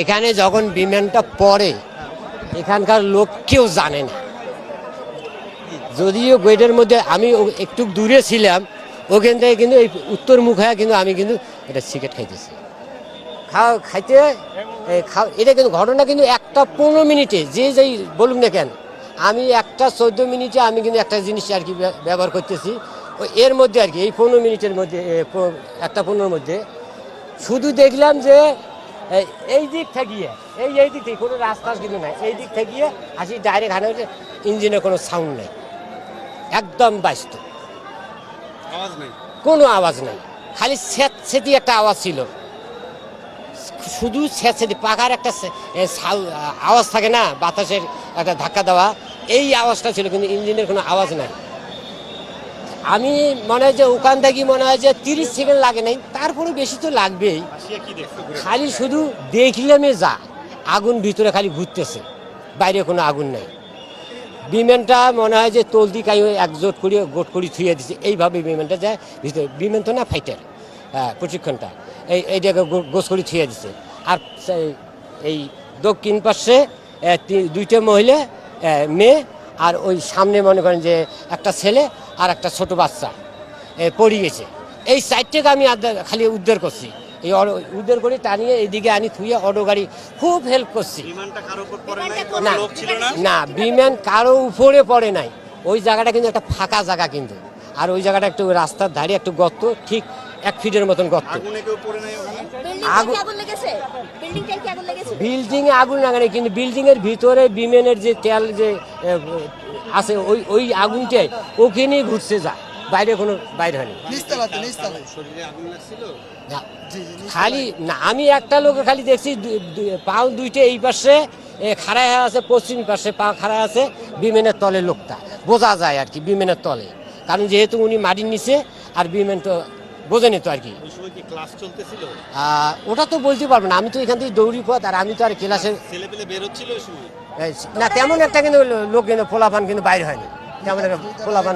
এখানে যখন বিমানটা পড়ে এখানকার লোক কেউ জানে না, যদিও গেটের মধ্যে আমি একটু দূরে ছিলাম, ওখান থেকে কিন্তু এই উত্তর মুখ হয়ে কিন্তু আমি কিন্তু এটা সিগারেট খাইতেছি। খাইতে এটা কিন্তু ঘটনা কিন্তু 1:15 যেই বলুন না কেন, আমি 1:14 আমি কিন্তু একটা জিনিস আর কি ব্যবহার করতেছি। এর মধ্যে আর কি এই 15 মিনিটের মধ্যে 1:15 মধ্যে শুধু দেখলাম যে এই দিক থাকিয়ে এই দিক থেকে কোনো রাস্তা কিন্তু নাই, এই দিক থাকিয়ে আসি ডাইরেক্ট হানা হচ্ছে, ইঞ্জিনের কোনো সাউন্ড নেই, একদম ব্যস্ত, কোনো আওয়াজ নেই, খালি স্যাঁতস্যাঁতি একটা আওয়াজ ছিল, শুধু স্যাঁতস্যাঁতি পাখার একটা আওয়াজ থাকে না, বাতাসের একটা ধাক্কা দেওয়া, এই আওয়াজটা ছিল, কিন্তু ইঞ্জিনের কোনো আওয়াজ নাই। আমি মনে হয় যে ওখান থেকে মনে হয় যে 30 সেকেন্ড লাগে নাই, তারপরে বেশি তো লাগবেই। খালি শুধু দেখলামে যা আগুন ভিতরে খালি ঘুরতেছে, বাইরে কোনো আগুন নাই। বিমানটা মনে হয় যে তলদি কাই একজোট করিয়ে গোট করি থুয়ে দিচ্ছে, এইভাবে বিমানটা যায় ভিতরে। বিমান তো না, ফাইটার, হ্যাঁ, প্রশিক্ষণটা এইটাকে গোছ করে থুয়ে দিচ্ছে। আর এই দক্ষিণ পাশে 2টা মহিলা মেয়ে, আর ওই সামনে মনে করেন যে একটা ছেলে আর একটা ছোট বাচ্চা পড়ে গেছে। এই সাইডটাকে আমি খালি উদ্ধার করছি, এই উদ্ধার করে টানিয়ে এইদিকে আনি থুয়ে অটো গাড়ি খুব হেল্প করছি। না, বিমান কারো উপরে পড়ে নাই, ওই জায়গাটা কিন্তু একটা ফাঁকা জায়গা কিন্তু, আর ওই জায়গাটা একটু রাস্তার ধারে একটু গর্ত, ঠিক 1 ফিটের মতন গর্ত। বিল্ডিং এ আগুন লাগানি, কিন্তু বিল্ডিং এর ভিতরে বিমানের যে তেল যে আছে ওই আগুনটাই ওখানেই ঘুরছে, যা বাইরে কোনো বাইরে হয়নি। খালি না, আমি একটা লোক খালি দেখছি পাও 2টা এই পাশে খাড়ায় আছে, পশ্চিম পাশে পা খাড়ায় আছে, বিমানের তলে লোকটা বোঝা যায় আর কি, বিমানের তলে, কারণ যেহেতু উনি মাটির নিচে, আর বিমান তো বোঝেনি তো আর কি। ওটা তো বলতে পারবো না, আমি তো এখান থেকে দৌড়ি পথ, আর আমি তো আর ক্লাসে না, তেমন একটা কিন্তু লোক কিন্তু পোলাপান কিন্তু বাইরে হয়নি, তেমন একটা পোলাপান।